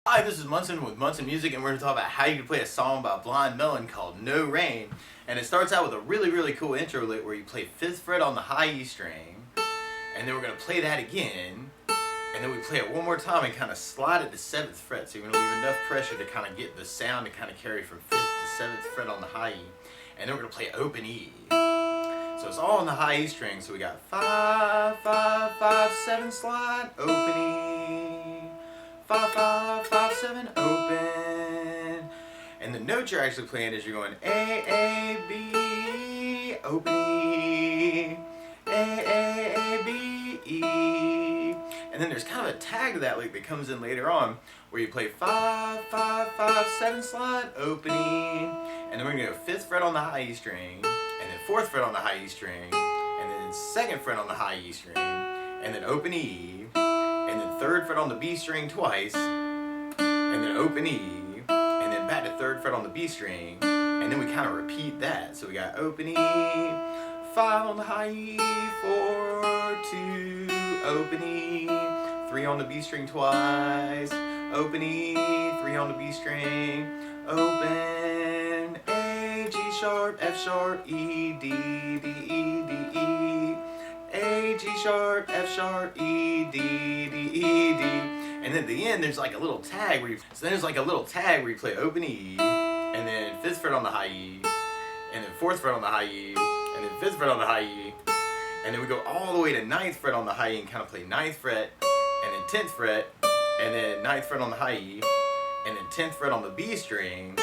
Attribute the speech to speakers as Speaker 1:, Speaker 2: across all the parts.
Speaker 1: Hi, this is Munson with Munson Music, and we're going to talk about how you can play a song by Blind Melon called No Rain. And it starts out with a really cool intro lick where you play 5th fret on the high E string, and then we're going to play that again, and then we play it one more time and kind of slide it to 7th fret. So you're going to leave enough pressure to kind of get the sound to kind of carry from 5th to 7th fret on the high E, and then we're going to play open E. So it's all on the high E string, so we got 5, 5, 5, 7, slide, open E. 5, 5, 5, 7, open. And the note you're actually playing is you're going A, B, open E, A, B, E. And then there's kind of a tag to that lick that comes in later on where you play 5, 5, 5, 7, slide, open E. And then we're going to go 5th fret on the high E string, and then 4th fret on the high E string, and then 2nd fret on the high E string, and then open E. And then 3rd fret on the B string twice, and then open E, and then back to 3rd fret on the B string, and then we kind of repeat that. So we got open E, 5 on the high E, 4, 2, open E, 3 on the B string twice, open E, 3 on the B string, open, A, G sharp, F sharp, E, D, D, E, D, E, A, G sharp, F sharp, E, D, D, E, D. And then at the end there's like a little tag where you play open E, and then 5th fret on the high E, and then 4th fret on the high E, and then 5th fret on the high E, and then we go all the way to 9th fret on the high E and kind of play 9th fret, and then 10th fret, and then 9th fret on the high E, and then 10th fret on the B string,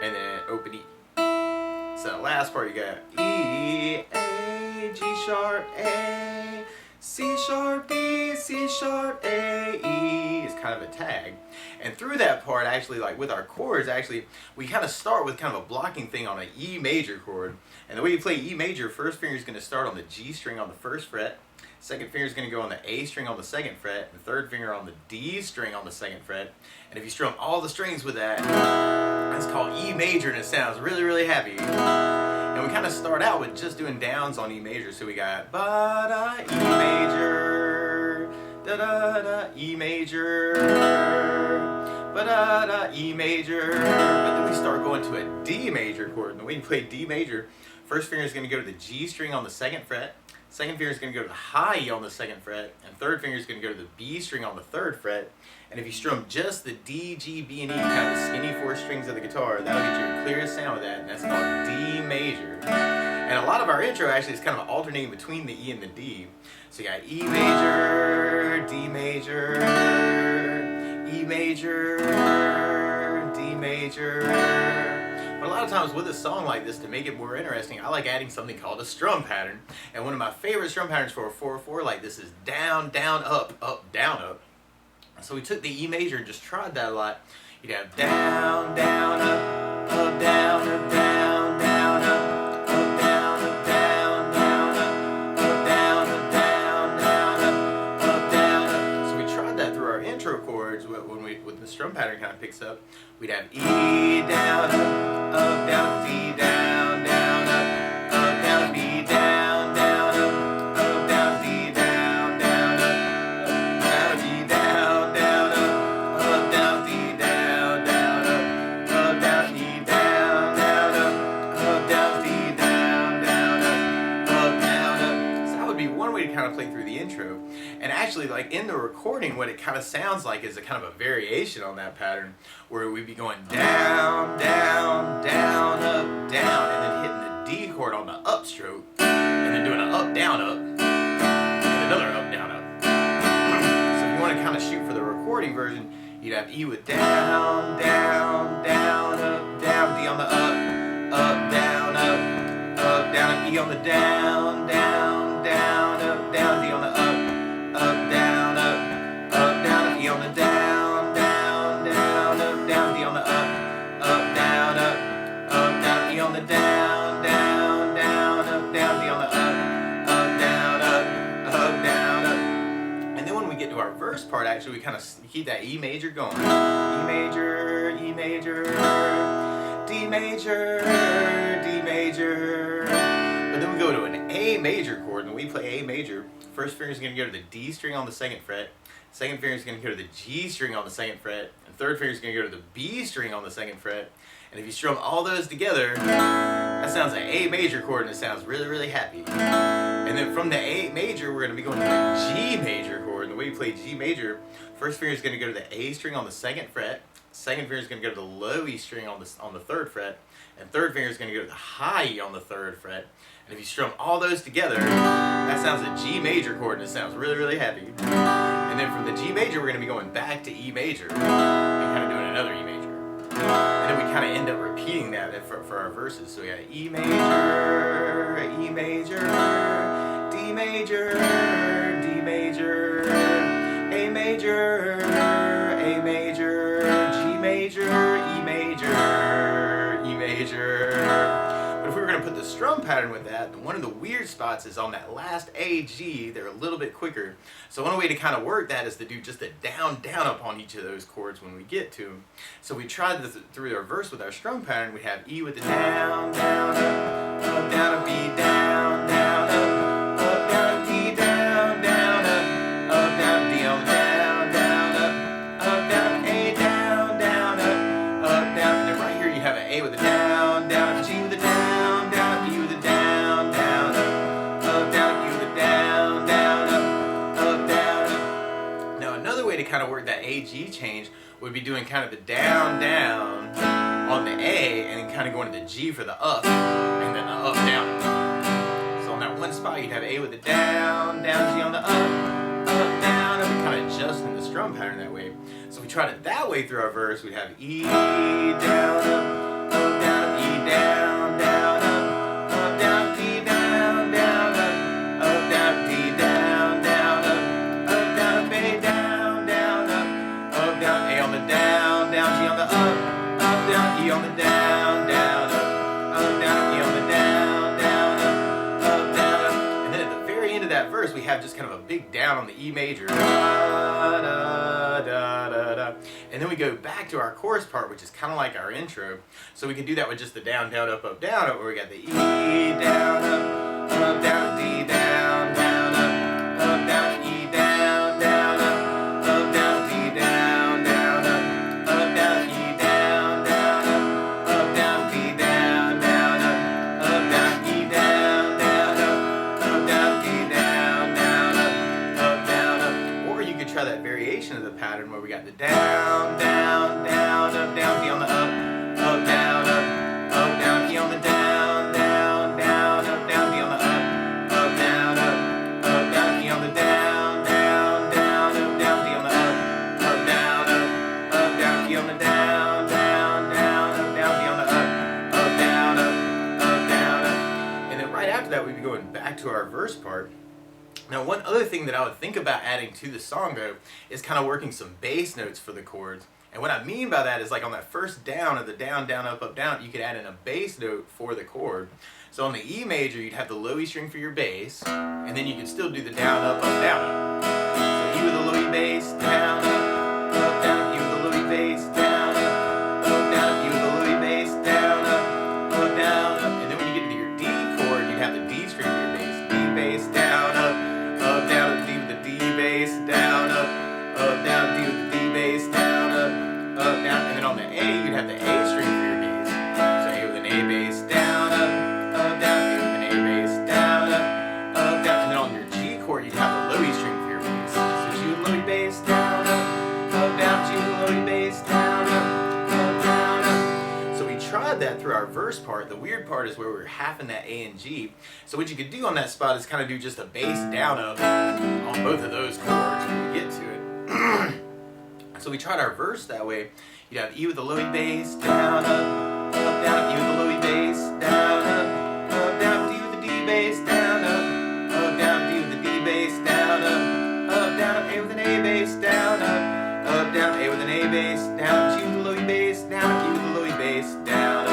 Speaker 1: and then open E. So that last part you got E, A, G sharp, A, C sharp, D, C sharp, A, E. It's kind of a tag. And through that part, actually, like with our chords, actually, we kind of start with kind of a blocking thing on an E major chord. And the way you play E major, first finger is going to start on the G string on the 1st fret, second finger is going to go on the A string on the 2nd fret, and third finger on the D string on the 2nd fret. And if you strum all the strings with that, that's called E major, and it sounds really happy. And we kind of start out with just doing downs on E major. So we got ba-da, E major, da-da-da, E major, ba-da-da, E major. But then we start going to a D major chord. And the way you play D major, first finger is going to go to the G string on the 2nd fret, second finger is going to go to the high E on the 2nd fret, and third finger is going to go to the B string on the 3rd fret. And if you strum just the D, G, B, and E, kind of the skinny 4 strings of the guitar, that'll get you your clearest sound with that, and that's called D major. And a lot of our intro actually is kind of alternating between the E and the D. So you got E major, D major, E major, D major. But a lot of times with a song like this, to make it more interesting, I like adding something called a strum pattern. And one of my favorite strum patterns for a 4/4 like this is down, down, up, up, down, up. So we took the E major and just tried that a lot. You'd have down, down, up, down, up, down, down, up, down, up, down, down, up, down, up, down, down, up, down, up. So we tried that through our intro chords when the strum pattern kind of picks up. We'd have E down, up, down, D down, down, up, down, B down, down, up, down, D down, down, up, down, D down, down, up, down, D down, down, up, down, E down, down, up, down, D down, down, up, down, up. So that would be one way to kind of play through the intro. And actually, like in the recording, what it kind of sounds like is a kind of a variation on that pattern, where we'd be going down, down, down, up, down, and then hitting the D chord on the upstroke, and then doing an up, down, up, and another up, down, up. So if you want to kind of shoot for the recording version, you'd have E with down, down, down, up, down, D on the up, down, and E on the down, down, down, up, down, D on the up, down, and E on the down, down, down, up, down, D on the up, down, down, E on the down, down, down, up, down, D on the up, down, down, up. And then when we get to our verse part, actually, we kind of keep that E major going. E major, E major, D major, D major. But then we go to an A major chord, and when we play A major, first finger is going to go to the D string on the 2nd fret, second finger is going to go to the G string on the second fret, and third finger is going to go to the B string on the second fret. And if you strum all those together, that sounds like A major chord, and it sounds really, really happy. And then from the A major, we're going to be going to the G major chord. And the way you play G major, first finger is going to go to the A string on the second fret, second finger is going to go to the low E string on the third fret, and third finger is going to go to the high E on the third fret. And if you strum all those together, that sounds a G major chord, and it sounds really, really happy. And then from the G major, we're going to be going back to E major and kind of doing another E major. And then we kind of end up repeating that for our verses. So we got E major, E major, D major, D major, A major, A major, G major, E major, E major. But if we were going to put the strum pattern with that, one of the weird spots is on that last A, G, they're a little bit quicker. So one way to kind of work that is to do just a down, down up on each of those chords when we get to them. So we tried this through our verse with our strum pattern. We have E with the down, down, up, down, up, B, down, down, up, down, D, down, down, up, down, D on the down, down, up, down, A, down, down, up, down. And then right here you have an A with a down, down, G with a down, down, E with a down, down, up, down, E with a down, down, up, down, up. Now another way to kind of work that A-G change would be doing kind of the down, down on the A, and then kind of going to the G for the up, and then the up, down. So on that one spot, you'd have A with the down, down, G on the up, down, and we kind of adjusting the strum pattern that way. So if we tried it that way through our verse, we'd have E down, up, down, E down, down, up, down, D down, down, up, down, D down, down, up, down, A down, down, up, down, A on the down, down, G on the up, down, E on the down, down, up, down, E on the down, down, up, down, up. And then at the very end of that verse, we have just kind of a big down on the E major. Da, da, da, da, da. And then we go back to our chorus part, which is kind of like our intro. So we can do that with just the down, down, up, down, up, where we got the E down, up, down, D down, down, up, down, E down, down, up, down, D down, down, up, down, E down, down, up, down, D down, down, up, down, E down, down, down, D down, down, down, up. Or you could try that variation of the pattern where we got the down, down, down, up, down, D on the up, down, down, E on the down, down, down, up, down, D on the up, down, down, E on the down, down, down, up, down, D on the up, down, down, E on the down, down, down, up, down, D on the up, down, down, up. And then right after that, we'd be going back to our verse part. Now, one other thing that I would think about adding to the song, though, is kind of working some bass notes for the chords. And what I mean by that is, like on that first down of the down, down, up, down, you could add in a bass note for the chord. So on the E major, you'd have the low E string for your bass, and then you could still do the down, up, down, up. So E with the low E bass, down, down, E with the low E bass, down, down, E with the low E bass, down, down, up. And then when you get to your D chord, you'd have the D string for your bass, D bass, down, down, D with the D bass, down, down, D with the D bass, down, down, and then on the A, you'd have the A string for your bass. So A with an A bass, down, down, A with an A bass, down, down, and then on your G chord, you'd have the low E string for your bass. So G with the low E bass, down, down, G with the low E bass, down, down. So we tried that through our verse part. The weird part is where we were halving that A and G. So what you could do on that spot is kind of do just a bass down up on both of those chords when we get to it. So we tried our verse that way. You'd have E with the low E bass, down, down, E with the low E bass, down, down, D with the D bass, down, down, D with the D bass, down, down, A with an A bass, down, down, A with an A bass, down, G with the low E bass, down, E with the low E bass, down,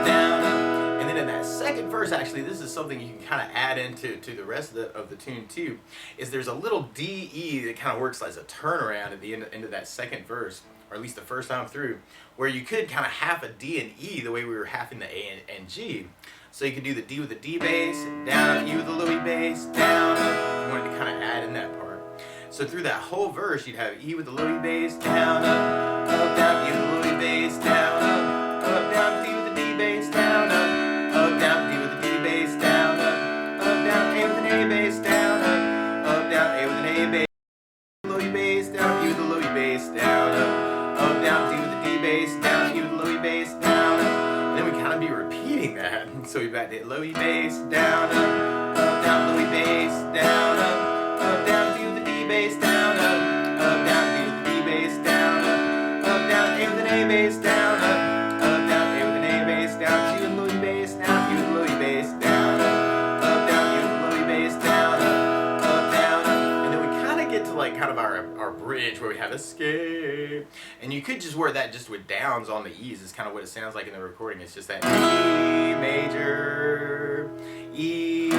Speaker 1: down. And then in that second verse, actually, this is something you can kind of add into the rest of the tune too, is there's a little D, E that kind of works as a turnaround at the end of that second verse, or at least the first time through, where you could kind of half a D and E the way we were halving the A and G. So you could do the D with the D bass, down, E with the low E bass, down, if you wanted to kind of add in that part. So through that whole verse, you'd have E with the low E bass, down, up, down, E with the low E bass, down, up, down, D with the D bass, down, up, down, D with the D bass, down, down, A with an A bass, down, down, A with an A bass, low E bass, down, E with the low E bass, down, down, D with the D bass, down, E with the low E bass, down, and then we kind of be repeating that. So we back to low E bass, down, down, low E bass, down, down, D with the D bass, down, down, D with the D bass, down, down, A with an A bass, down, down, A with an A bass, down, G with the low E bass, down, U with the low E bass, down, down, U with the low E bass, down, down, and then we kind of get to like kind of our bridge where we have escape, and you could just word that just with downs on the E's is kind of what it sounds like in the recording. It's just that E major, E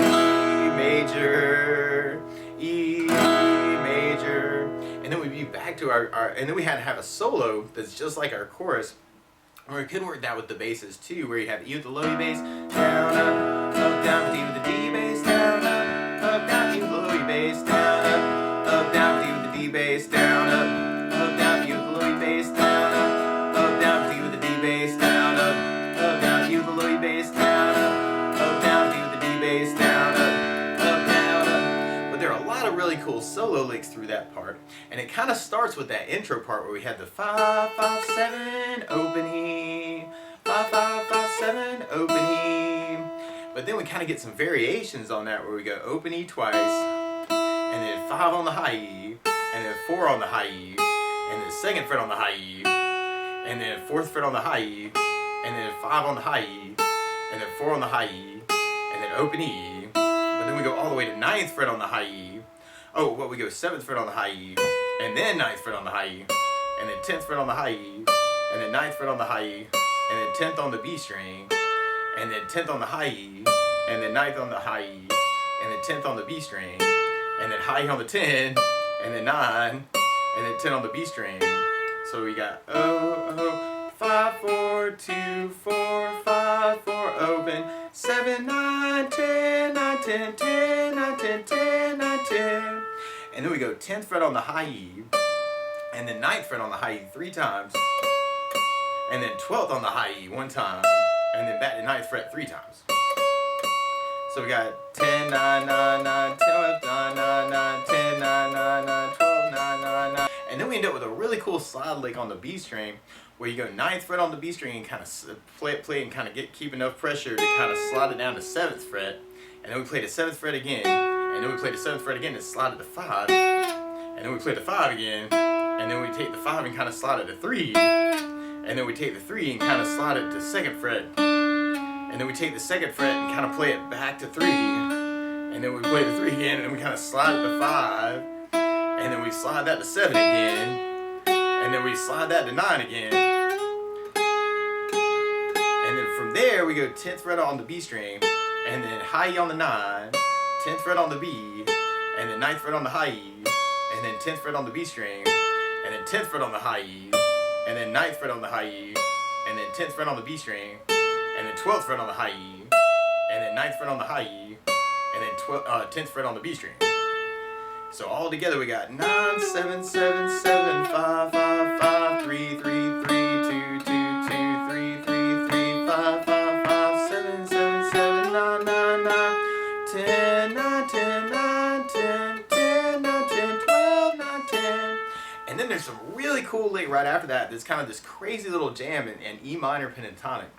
Speaker 1: major, E major, and then we'd be back to our and then we had to have a solo that's just like our chorus, or we could work that with the basses too, where you have E with the low E bass, down, up, down, D with the D bass, down, down, E with the low E bass, down, down, D with the D bass, down, down, E with the low E bass, down, down, D with the D bass, down, down, E with the low E bass, down, down, D with the D bass, down, down. But there are a lot of really cool solo licks through that part, and it kind of starts with that intro part where we had the 5, 5, 7, open E, 5, 5, 5, 7, open E. But then we kind of get some variations on that where we go open E twice, and then 5 on the high E, and then 4 on the high E, and then 2nd fret on the high E, and then 4th fret on the high E, and then 5 on the high E, and then 4 on the high E, and then open E. But then we go all the way to 9th fret on the high E. Oh, well, we go 7th fret on the high E, and then 9th fret on the high E, and then 10th fret on the high E, and then 9th fret on the high E, and then 10th on the B string, and then 10th on the high E, and then 9th on the high E, and then 10th on the B string, and then high E on the 10, and then 9, and then 10 on the B string. So we got 5, 4, 2, 4, 5, 4, open, 7, 9, 10, 9, 10, 10, 9, 10, 10, 9, 10. And then we go 10th fret on the high E, and then 9th fret on the high E 3 times, and then 12th on the high E 1 time, and then back to 9th fret 3 times. So we got 10, 9, 9, 9, 12, 9, 9, 9, 10, 9, 9, 9, 12, 9, 9, 9. And then we end up with a really cool slide lick on the B string, where you go 9th fret on the B string and kind of play and kind of keep enough pressure to kind of slide it down to 7th fret, and then we play the 7th fret again, and then we play the 7th fret again and slide it to 5, and then we play the 5 again, and then we take the 5 and kind of slide it to 3, and then we take the 3 and kind of slide it to 2nd fret, and then we take the 2nd fret and kind of play it back to 3, and then we play the 3 again, and then we kind of slide it to 5, and then we slide that to 7 again, and then we slide that to 9 again, and then from there we go 10th fret on the B string, and then high E on the 9, 10th fret on the B, and then 9th fret on the high E, and then 10th fret on the B string, and then 10th fret on the high E, and then 9th fret on the high E, and then 10th fret on the B string, and then 12th fret on the high E, and then 9th fret on the high E, and then 10th fret on the B string. So all together we got 9, 7, 7, 7, 5, 5, 5, 3, 3, 3, 2, 2, 2, 3, 3, 3, 5, 5, 5, 7, 7, 7, 9, 9, 9, 10, 9, 10, 9, 10, 10, 9, 10, 12, 9, 10. And then there's some really cool lick right after that. There's kind of this crazy little jam in E minor pentatonic.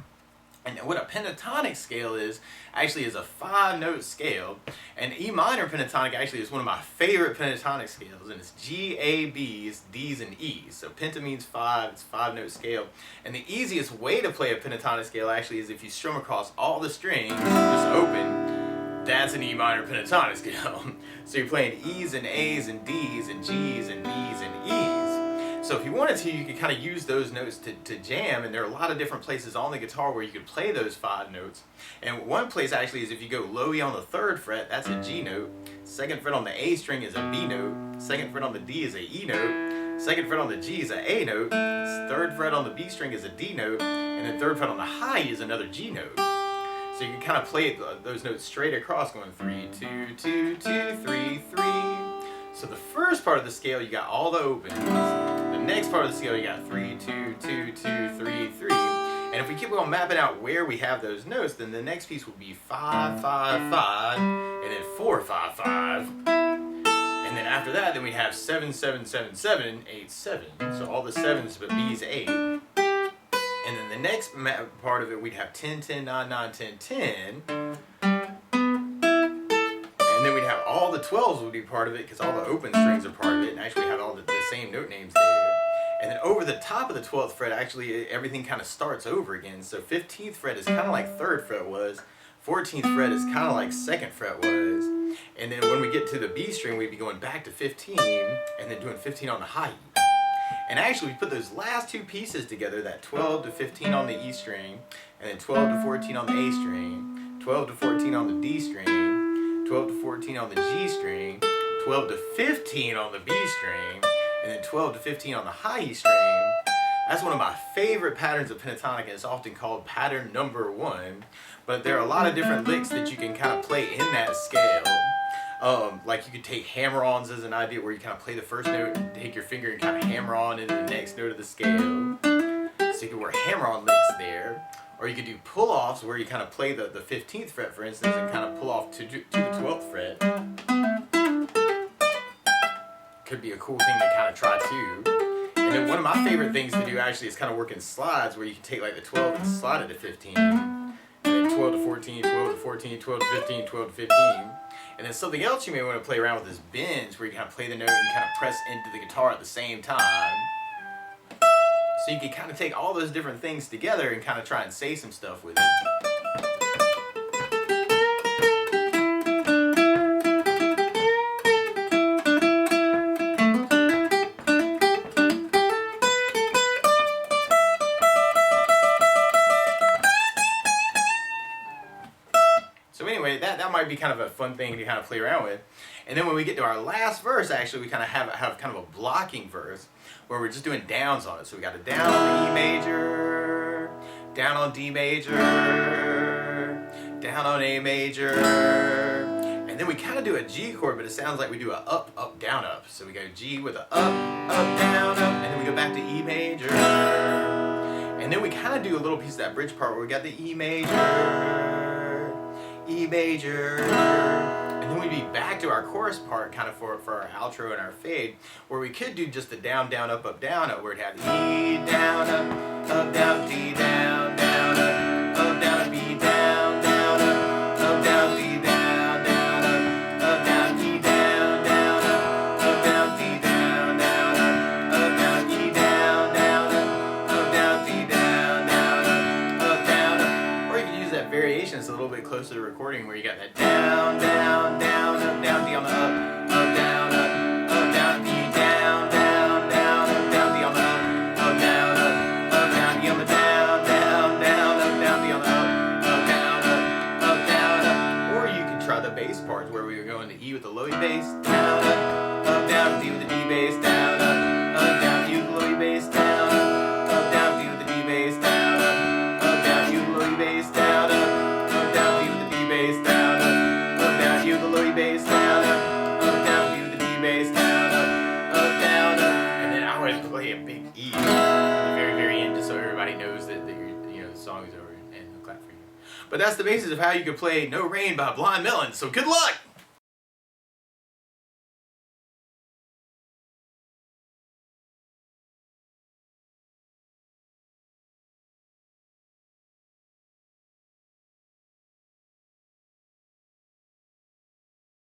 Speaker 1: And what a pentatonic scale is, actually is a 5-note scale. And E minor pentatonic actually is one of my favorite pentatonic scales. And it's G, A, B's, D's, and E's. So penta means 5, it's a 5-note scale. And the easiest way to play a pentatonic scale actually is if you strum across all the strings, just open, that's an E minor pentatonic scale. So you're playing E's and A's and D's and G's and B's and E's. So if you wanted to, you could kind of use those notes to jam, and there are a lot of different places on the guitar where you could play those 5 notes. And one place actually is if you go low E on the 3rd fret, that's a G note. 2nd fret on the A string is a B note. 2nd fret on the D is a E note. 2nd fret on the G is a A note. 3rd fret on the B string is a D note. And then 3rd fret on the high is another G note. So you can kind of play those notes straight across, going 3, 2, 2, 2, 3, 3. So the first part of the scale, you got all the opens. The next part of the scale, you got 3, 2, 2, 2, 3, 3. And if we keep on mapping out where we have those notes, then the next piece would be 5, 5, 5, and then 4, 5, 5. And then after that, then we have 7, 7, 7, 7, 8, 7. So all the 7s, but B's 8. And then the next part of it, we'd have 10, 10, 9, 9, 10, 10. And then we'd have all the 12s would be part of it because all the open strings are part of it. And actually have all the same note names there. And then over the top of the 12th fret, actually everything kind of starts over again. So 15th fret is kind of like 3rd fret was. 14th fret is kind of like 2nd fret was. And then when we get to the B string, we'd be going back to 15 and then doing 15 on the high E. And actually we put those last two pieces together, that 12 to 15 on the E string, and then 12 to 14 on the A string, 12 to 14 on the D string, 12 to 14 on the G string, 12 to 15 on the B string, and then 12 to 15 on the high E string. That's one of my favorite patterns of pentatonic, and it's often called pattern number 1. But there are a lot of different licks that you can kind of play in that scale. Like you could take hammer-ons as an idea where you kind of play the first note and take your finger and kind of hammer on into the next note of the scale. So you could work hammer-on licks there. Or you could do pull-offs where you kind of play the 15th fret, for instance, and kind of pull off to the 12th fret. Could be a cool thing to kind of try too. And then one of my favorite things to do actually is kind of work in slides where you can take like the 12 and slide it to 15. And then 12 to 14, 12 to 14, 12 to 15, 12 to 15. And then something else you may want to play around with is bends where you kind of play the note and kind of press into the guitar at the same time. So you can kind of take all those different things together and kind of try and say some stuff with it. So anyway, that might be kind of a fun thing to kind of play around with. And then when we get to our last verse, actually, we kind of have kind of a blocking verse where we're just doing downs on it. So we got a down on E major, down on D major, down on A major, and then we kind of do a G chord, but it sounds like we do a up, up, down, up. So we go G with a up, up, down, up, and then we go back to E major. And then we kind of do a little piece of that bridge part where we got the E major, E major, and then we'd be back to our chorus part kind of for our outro and our fade, where we could do just the down, down, up, where it had E, down, up, down, D, down, down, up, down, B, down, down, up, down, D, down, down, up, down, E, down, down, up, down, D, down, down, up, down, E, down, down, up, down, D, down, down, up, down, or you could use that variation. It's a little bit closer to the recording where you got that down, down, down, up, down, D on the up, down, down, D, down, down, down, up, down, D on the up, down, D on the down, down, down, up, down, D on the up, down, or you can try the bass parts where we were going to E with the low E bass, down, down, D with the D bass, down, down, E with the low E bass, down, down, D with the D bass, down, down, E with the low E bass, down, down, D with the D bass, down, down, E with the low E bass, down, down, D with the D bass, down, down, and then I would play a big E at the very, very end just so everybody knows that the song is over and they'll clap for you. But that's the basis of how you could play No Rain by Blind Melon, so good luck!